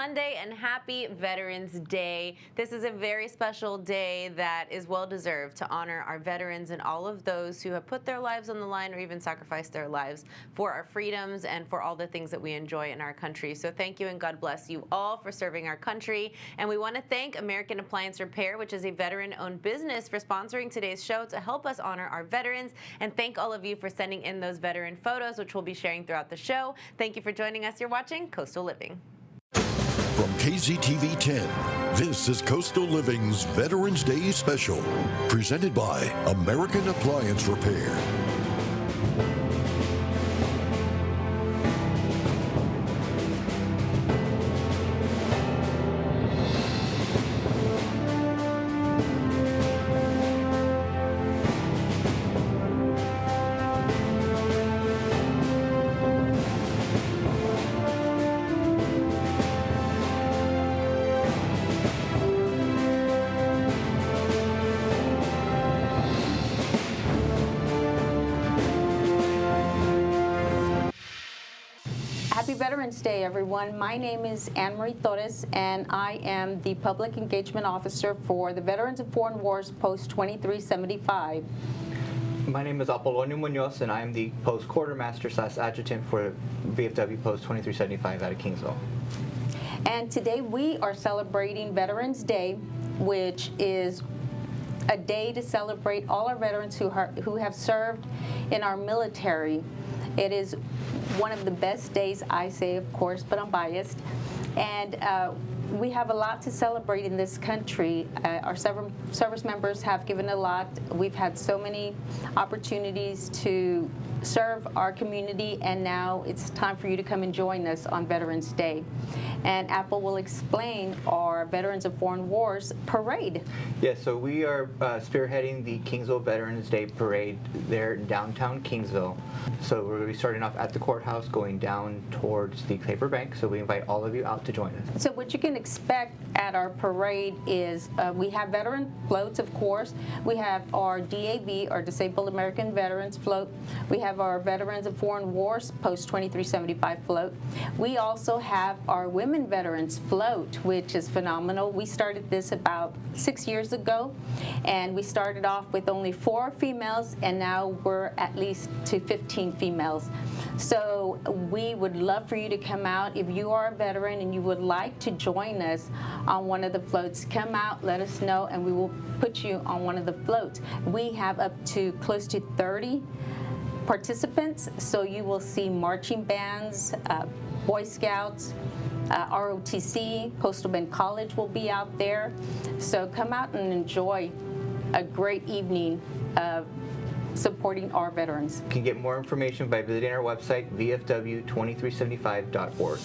Sunday and happy Veterans Day. This is a very special day that is well deserved to honor our veterans and all of those who have put their lives on the line or even sacrificed their lives for our freedoms and for all the things that we enjoy in our country. So thank you and God bless you all for serving our country. And we want to thank American Appliance Repair, which is a veteran-owned business, for sponsoring today's show to help us honor our veterans. And thank all of you for sending in those veteran photos, which we'll be sharing throughout the show. Thank you for joining us. You're watching Coastal Living. From KZTV 10, this is Coastal Living's Veterans Day Special, presented by American Appliance Repair. Happy Veterans Day, everyone. My name is Anne Marie Torres, and I am the Public Engagement Officer for the Veterans of Foreign Wars Post 2375. My name is Apolonio Munoz, and I am the Post Quartermaster / Adjutant for VFW Post 2375 out of Kingsville. And today we are celebrating Veterans Day, which is a day to celebrate all our veterans who have served in our military. It is one of the best days, I say, of course, but I'm biased. And we have a lot to celebrate in this country. Our service members have given a lot. We've had so many opportunities to serve our community, and now it's time for you to come and join us on Veterans Day. And Apple will explain our Veterans of Foreign Wars parade. Yes, so we are spearheading the Kingsville Veterans Day Parade there in downtown Kingsville. So we're going to be starting off at the courthouse, going down towards the Clapper Bank. So we invite all of you out to join us. So what you can expect at our parade is we have veteran floats, of course. We have our DAV, our Disabled American Veterans float. We have our Veterans of Foreign Wars Post 2375 float. We also have our Women Veterans float, which is phenomenal. We started this about 6 years ago, and we started off with only 4 females, and now we're at least to 15 females. So we would love for you to come out. If you are a veteran and you would like to join us on one of the floats, come out, let us know, and we will put you on one of the floats. We have up to close to 30 participants, so you will see marching bands, Boy Scouts, ROTC, Coastal Bend College will be out there. So come out and enjoy a great evening of supporting our veterans. You can get more information by visiting our website, vfw2375.org.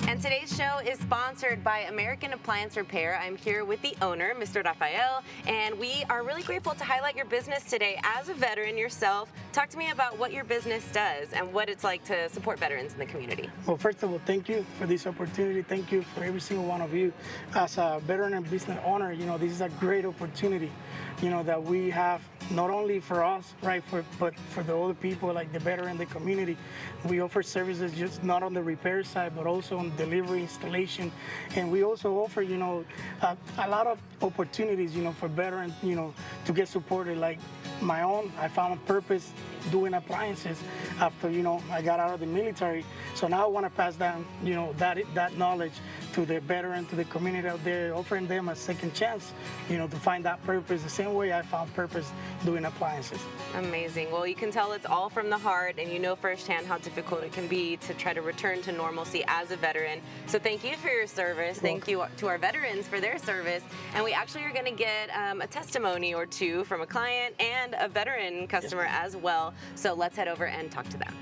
And today's show is sponsored by American Appliance Repair. I'm here with the owner, Mr. Rafael, and we are really grateful to highlight your business today. As a veteran yourself, talk to me about what your business does and what it's like to support veterans in the community. Well, first of all, thank you for this opportunity. Thank you for every single one of you. As a veteran and business owner, this is a great opportunity, that we have not only for us, right, but for the other people, like the veteran, the community. We offer services just not on the repair side, but also on delivery, installation, and we also offer, a lot of opportunities, for veterans, to get supported. Like my own, I found purpose doing appliances after, I got out of the military. So now I want to pass down, that knowledge to the veteran, to the community out there, offering them a second chance, to find that purpose the same way I found purpose doing appliances. Amazing. Well, you can tell it's all from the heart, and you know firsthand how difficult it can be to try to return to normalcy as a veteran. So thank you for your service. Thank you to our veterans for their service. And we actually are going to get a testimony or two from a client and a veteran customer as well. So let's head over and talk to them.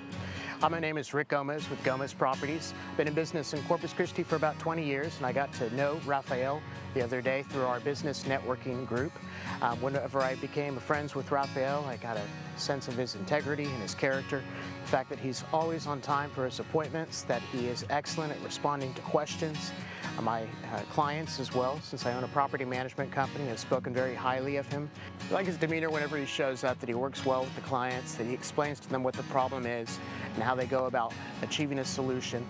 My name is Rick Gomez with Gomez Properties. Been in business in Corpus Christi for about 20 years, and I got to know Rafael the other day through our business networking group. Whenever I became friends with Rafael, I got a sense of his integrity and his character, the fact that he's always on time for his appointments, that he is excellent at responding to questions. My clients as well, since I own a property management company, have spoken very highly of him. I like his demeanor whenever he shows up, that he works well with the clients, that he explains to them what the problem is and how they go about achieving a solution.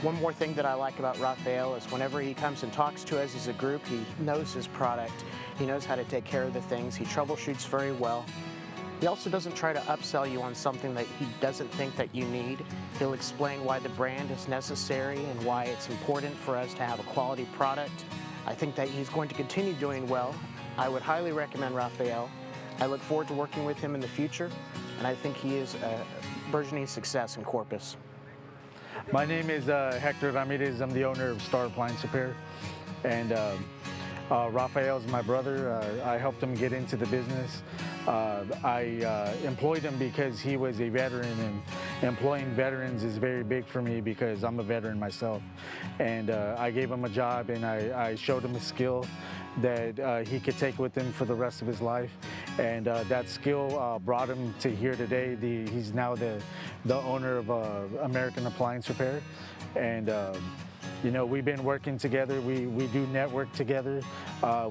One more thing that I like about Rafael is whenever he comes and talks to us as a group, he knows his product. He knows how to take care of the things. He troubleshoots very well. He also doesn't try to upsell you on something that he doesn't think that you need. He'll explain why the brand is necessary and why it's important for us to have a quality product. I think that he's going to continue doing well. I would highly recommend Rafael. I look forward to working with him in the future, and I think he is a burgeoning success in Corpus. My name is Hector Ramirez. I'm the owner of Star Appliance Repair, and Rafael's my brother. I helped him get into the business. I employed him because he was a veteran, and employing veterans is very big for me because I'm a veteran myself. And I gave him a job, and I showed him a skill that he could take with him for the rest of his life. And that skill brought him to here today. He's now the owner of American Appliance Repair. And you know, we've been working together. We do network together.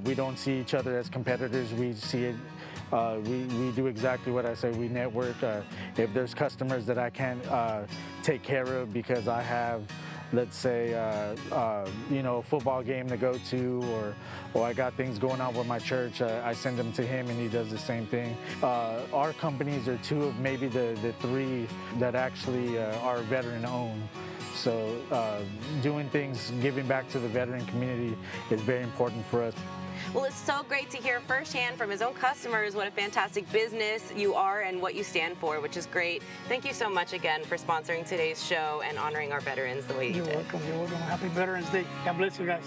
We don't see each other as competitors. We see it. We do exactly what I say. We network. If there's customers that I can't take care of because I have, let's say, you know, a football game to go to, or I got things going on with my church, I send them to him and he does the same thing. Our companies are two of maybe the three that actually are veteran-owned. So doing things, giving back to the veteran community is very important for us. Well, it's so great to hear firsthand from his own customers what a fantastic business you are and what you stand for, which is great. Thank you so much again for sponsoring today's show and honoring our veterans the way you did. You're welcome. You're welcome. Happy Veterans Day. God bless you guys.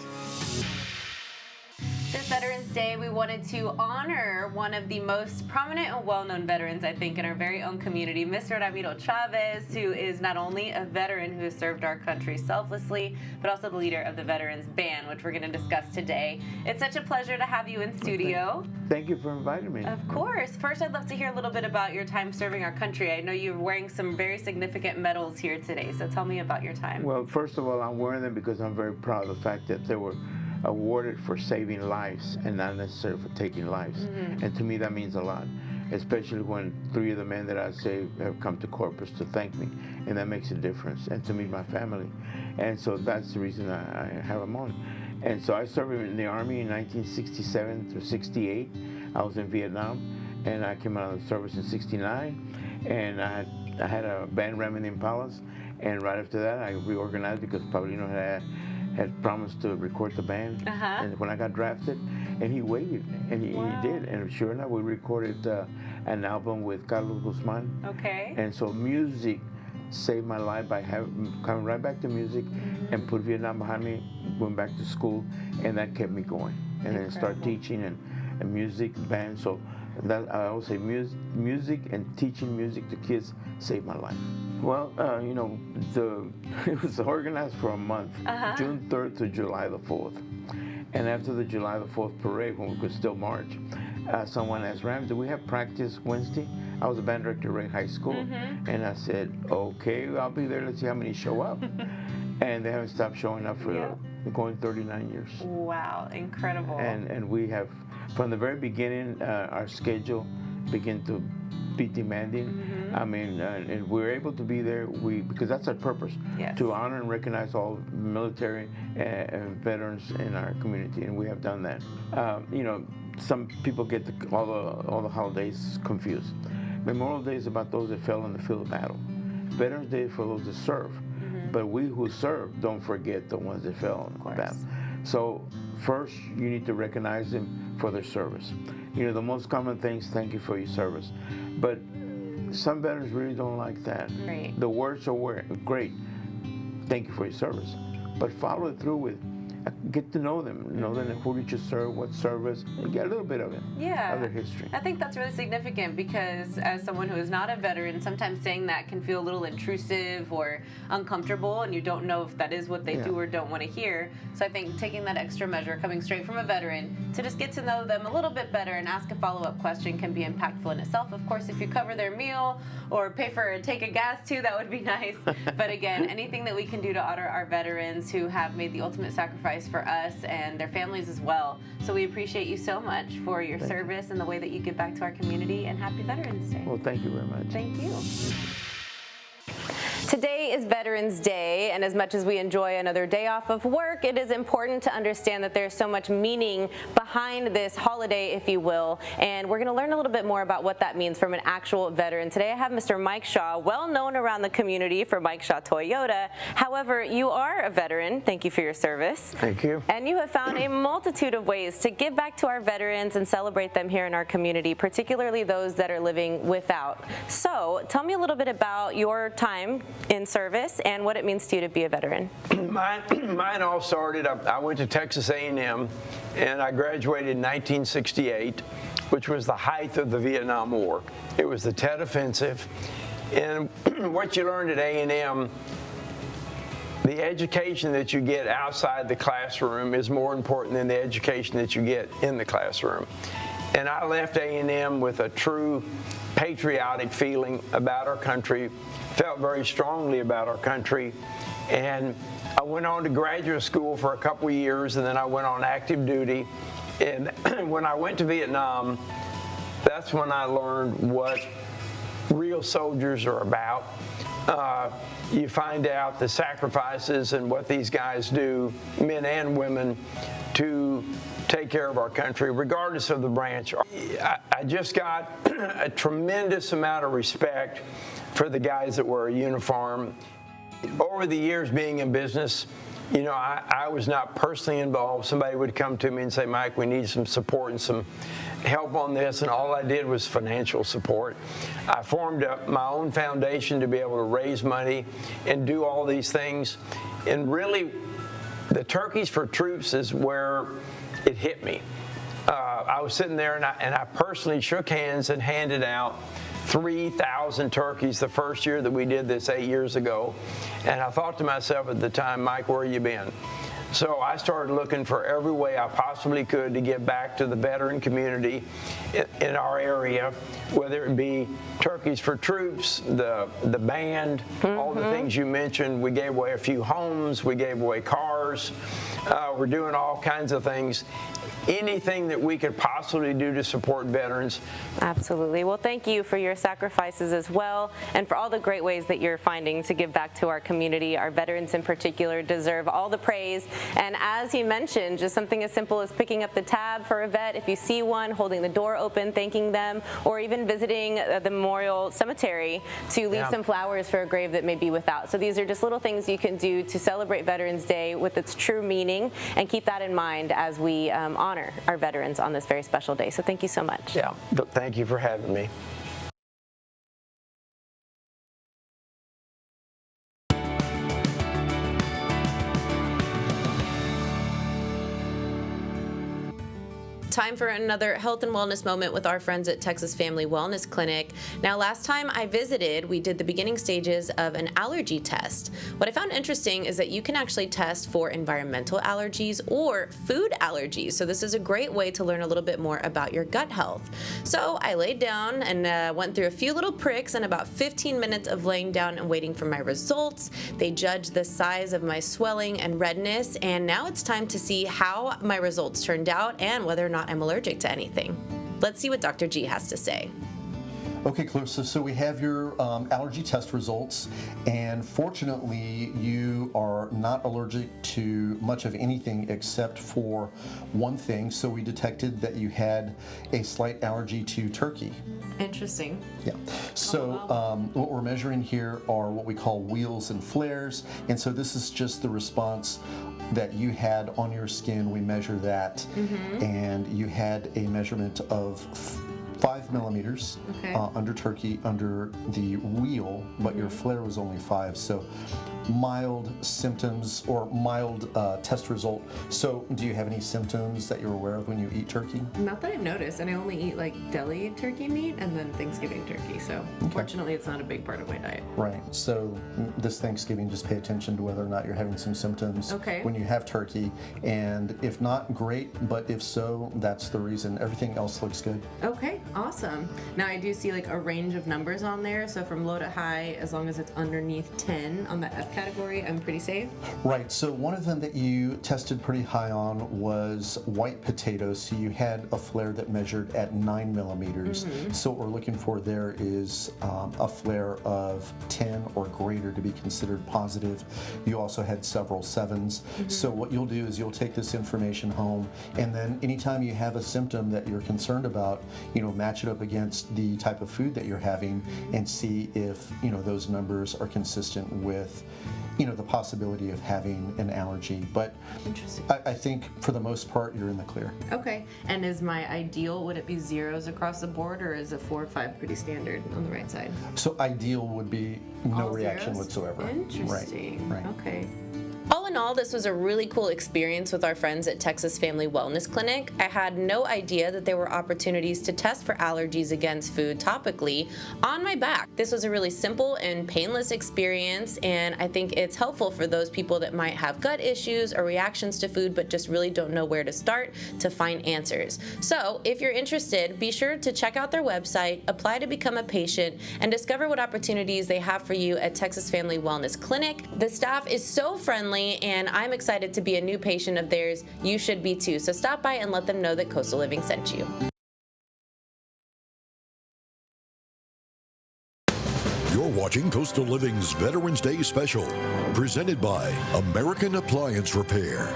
This Veterans Day, we wanted to honor one of the most prominent and well-known veterans, I think, in our very own community, Mr. Ramiro Chavez, who is not only a veteran who has served our country selflessly, but also the leader of the Veterans Band, which we're going to discuss today. It's such a pleasure to have you in studio. Thank you for inviting me. Of course. First, I'd love to hear a little bit about your time serving our country. I know you're wearing some very significant medals here today, so tell me about your time. Well, first of all, I'm wearing them because I'm very proud of the fact that they were awarded for saving lives and not necessarily for taking lives. And to me, that means a lot, especially when 3 of the men that I saved have come to Corpus to thank me, and that makes a difference, and to meet my family. And so that's the reason I have them on. And so I served in the Army in 1967 through 68. I was in Vietnam, and I came out of the service in 69, and I had a band ramming the Impalas, and right after that I reorganized because Paulino had promised to record the band, and when I got drafted, and he waited, and he did, and sure enough, we recorded an album with Carlos Guzman. Okay. And so music saved my life by coming right back to music and put Vietnam behind me, went back to school, and that kept me going. And then start teaching and music, band. So that I always say music and teaching music to kids saved my life. Well, you know, it was organized for a month, June 3rd to July the 4th. And after the July the 4th parade, when we could still march, someone asked, Ram, do we have practice Wednesday? I was a band director at Ray High School. And I said, okay, I'll be there. Let's see how many show up. And they haven't stopped showing up for going 39 years. Wow, incredible. And we have, from the very beginning, our schedule began to be demanding. I mean, and we're able to be there because that's our purpose, to honor and recognize all military and veterans in our community, and we have done that. You know, some people get all the holidays confused. Memorial Day is about those that fell in the field of battle. Veterans Day is for those that serve, but we who serve don't forget the ones that fell in battle. So first, you need to recognize them for their service. You know, the most common things, thank you for your service. But some veterans really don't like that. Right. The words are great, thank you for your service. But follow it through with, get to know them, know them, who did you serve, what service, and get a little bit of it, of their history. I think that's really significant because as someone who is not a veteran, sometimes saying that can feel a little intrusive or uncomfortable, and you don't know if that is what they do or don't want to hear. So I think taking that extra measure, coming straight from a veteran, to just get to know them a little bit better and ask a follow-up question can be impactful in itself. Of course, if you cover their meal or pay for a tank of gas too, that would be nice. But again, anything that we can do to honor our veterans who have made the ultimate sacrifice for us and their families as well. So we appreciate you so much for your service and the way that you give back to our community, and happy Veterans Day. Well, thank you very much. Thank you. Today is Veterans Day, and as much as we enjoy another day off of work, it is important to understand that there's so much meaning behind this holiday, if you will, and we're going to learn a little bit more about what that means from an actual veteran. Today I have Mr. Mike Shaw, well known around the community for Mike Shaw Toyota. However, you are a veteran. Thank you for your service. Thank you. And you have found a multitude of ways to give back to our veterans and celebrate them here in our community, particularly those that are living without. So tell me a little bit about your time in service and what it means to you to be a veteran. Mine all started, I went to Texas A&M and I graduated in 1968, which was the height of the Vietnam War. It was the Tet Offensive. And what you learned at A&M, the education that you get outside the classroom is more important than the education that you get in the classroom. And I left A&M with a true patriotic feeling about our country, felt very strongly about our country, and I went on to graduate school for a couple of years, and then I went on active duty. And when I went to Vietnam, that's when I learned what real soldiers are about. You find out the sacrifices and what these guys do, men and women, to take care of our country, regardless of the branch. I just got a tremendous amount of respect for the guys that wear a uniform. Over the years being in business, you know, I was not personally involved. Somebody would come to me and say, Mike, we need some support and some help on this, and all I did was financial support. I formed my own foundation to be able to raise money and do all these things. And really, the Turkeys for Troops is where it hit me. I was sitting there and I personally shook hands and handed out 3,000 turkeys the first year that we did this 8 years ago. And I thought to myself at the time, Mike, where have you been? So I started looking for every way I possibly could to give back to the veteran community in our area, whether it be Turkeys for Troops, the band, all the things you mentioned. We gave away a few homes, we gave away cars, we're doing all kinds of things. Anything that we could possibly do to support veterans. Absolutely. Well, thank you for your sacrifices as well, and for all the great ways that you're finding to give back to our community. Our veterans in particular deserve all the praise. And as he mentioned, just something as simple as picking up the tab for a vet, if you see one, holding the door open, thanking them, or even visiting the Memorial Cemetery to leave some flowers for a grave that may be without. So these are just little things you can do to celebrate Veterans Day with its true meaning, and keep that in mind as we honor our veterans on this very special day. So thank you so much. Yeah, thank you for having me. Time for another health and wellness moment with our friends at Texas Family Wellness Clinic. Now, last time I visited, we did the beginning stages of an allergy test. What I found interesting is that you can actually test for environmental allergies or food allergies. So this is a great way to learn a little bit more about your gut health. So I laid down and went through a few little pricks and about 15 minutes of laying down and waiting for my results. They judged the size of my swelling and redness, and now it's time to see how my results turned out and whether or not I'm allergic to anything. Let's see what Dr. G has to say. Okay, Clarissa, so we have your allergy test results, and fortunately you are not allergic to much of anything except for one thing. So we detected that you had a slight allergy to turkey. Interesting. Yeah. So what we're measuring here are what we call wheals and flares, and so this is just the response that you had on your skin. We measure that, and you had a measurement of 5 millimeters under turkey, under the wheel, but your flare was only 5. So mild symptoms or mild test result. So do you have any symptoms that you're aware of when you eat turkey? Not that I've noticed, and I only eat like deli turkey meat and then Thanksgiving turkey. So unfortunately, it's not a big part of my diet. Right. So this Thanksgiving, just pay attention to whether or not you're having some symptoms when you have turkey. And if not, great. But if so, that's the reason. Everything else looks good. Okay. Awesome. Now I do see like a range of numbers on there. So from low to high, as long as it's underneath 10 on the F category, I'm pretty safe. Right, so one of them that you tested pretty high on was white potatoes. So you had a flare that measured at 9 millimeters. So what we're looking for there is a flare of 10 or greater to be considered positive. You also had several 7s. So what you'll do is you'll take this information home, and then anytime you have a symptom that you're concerned about, match it up against the type of food that you're having and see if, those numbers are consistent with, the possibility of having an allergy. But Interesting. I think for the most part, you're in the clear. Okay. And is my ideal, would it be zeros across the board, or is a 4 or 5 pretty standard on the right side? So ideal would be no All reaction zeros? whatsoever. Interesting. Right. Okay. All in all, this was a really cool experience with our friends at Texas Family Wellness Clinic. I had no idea that there were opportunities to test for allergies against food topically on my back. This was a really simple and painless experience, and I think it's helpful for those people that might have gut issues or reactions to food but just really don't know where to start to find answers. So if you're interested, be sure to check out their website, apply to become a patient, and discover what opportunities they have for you at Texas Family Wellness Clinic. The staff is so friendly, and I'm excited to be a new patient of theirs. You should be too. So stop by and let them know that Coastal Living sent you. You're watching Coastal Living's Veterans Day Special, presented by American Appliance Repair.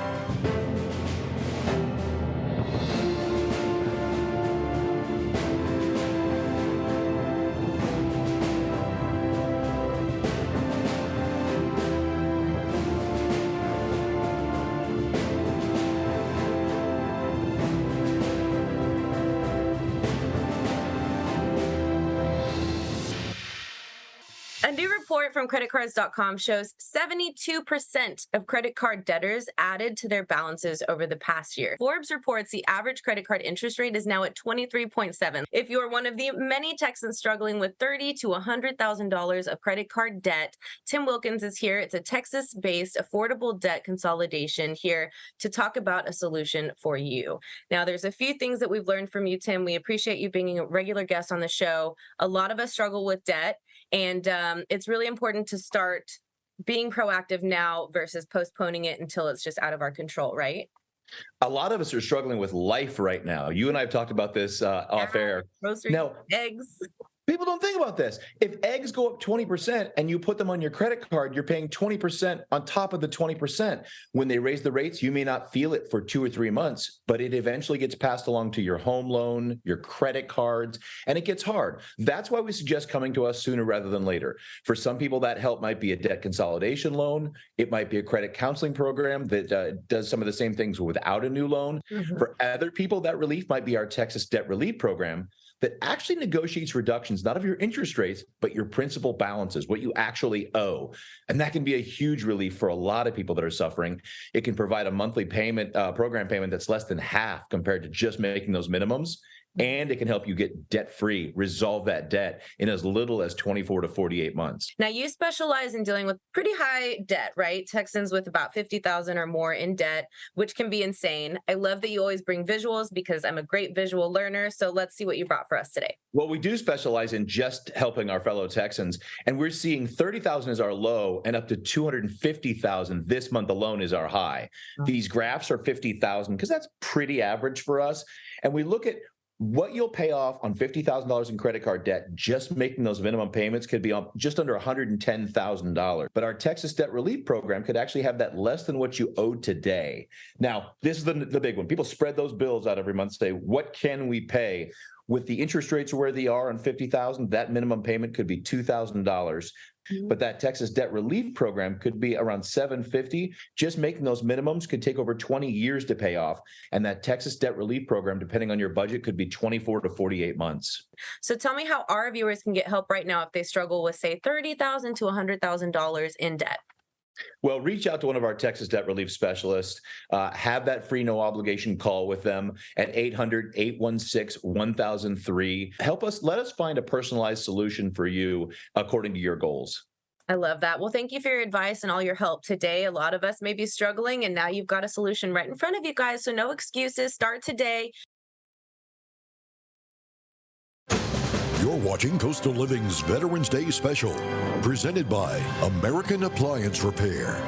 A new report from creditcards.com shows 72% of credit card debtors added to their balances over the past year. Forbes reports the average credit card interest rate is now at 23.7. If you're one of the many Texans struggling with $30,000 to $100,000 of credit card debt, Tim Wilkins is here. It's a Texas-based affordable debt consolidation here to talk about a solution for you. Now, there's a few things that we've learned from you, Tim. We appreciate you being a regular guest on the show. A lot of us struggle with debt, and it's really important to start being proactive now versus postponing it until it's just out of our control, right? A lot of us are struggling with life right now. You and I have talked about this off air. Groceries, Now, eggs. people don't think about this. If eggs go up 20% and you put them on your credit card, you're paying 20% on top of the 20%. When they raise the rates, you may not feel it for 2 or 3 months, but it eventually gets passed along to your home loan, your credit cards, and it gets hard. That's why we suggest coming to us sooner rather than later. For some people, that help might be a debt consolidation loan. It might be a credit counseling program that does some of the same things without a new loan. For other people, that relief might be our Texas Debt Relief Program that actually negotiates reductions, not of your interest rates, but your principal balances, what you actually owe. And that can be a huge relief for a lot of people that are suffering. It can provide a monthly payment, program payment that's less than half compared to just making those minimums. And it can help you get debt-free, resolve that debt in as little as 24 to 48 months. Now, you specialize in dealing with pretty high debt, right? Texans with about $50,000 or more in debt, which can be insane. I love that you always bring visuals because I'm a great visual learner. So let's see what you brought for us today. Well, we do specialize in just helping our fellow Texans, and we're seeing 30,000 is our low and up to 250,000 this month alone is our high. These graphs are 50,000 because that's pretty average for us. And we look at what you'll pay off on $50,000 in credit card debt, just making those minimum payments could be on just under $110,000. But our Texas Debt Relief Program could actually have that less than what you owe today. Now, this is the big one. People spread those bills out every month, say, what can we pay? With the interest rates where they are on $50,000, that minimum payment could be $2,000. But that Texas Debt Relief Program could be around $750. Just making those minimums could take over 20 years to pay off. And that Texas Debt Relief Program, depending on your budget, could be 24 to 48 months. So tell me how our viewers can get help right now if they struggle with, say, $30,000 to $100,000 in debt. Well, reach out to one of our Texas Debt Relief specialists. Have that free, no obligation call with them at 800-816-1003. Let us find a personalized solution for you according to your goals. I love that. Well, thank you for your advice and all your help today. A lot of us may be struggling, and now you've got a solution right in front of you guys. So no excuses. Start today. You're watching Coastal Living's Veterans Day Special, presented by American Appliance Repair.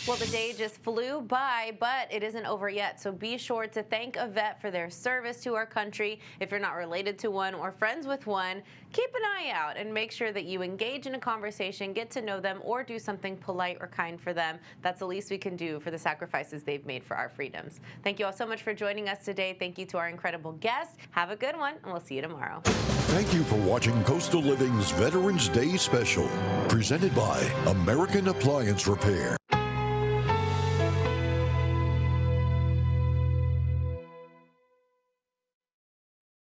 Well, the day just flew by, but it isn't over yet. So be sure to thank a vet for their service to our country. If you're not related to one or friends with one, keep an eye out and make sure that you engage in a conversation, get to know them, or do something polite or kind for them. That's the least we can do for the sacrifices they've made for our freedoms. Thank you all so much for joining us today. Thank you to our incredible guests. Have a good one, and we'll see you tomorrow. Thank you for watching Coastal Living's Veterans Day Special, presented by American Appliance Repair.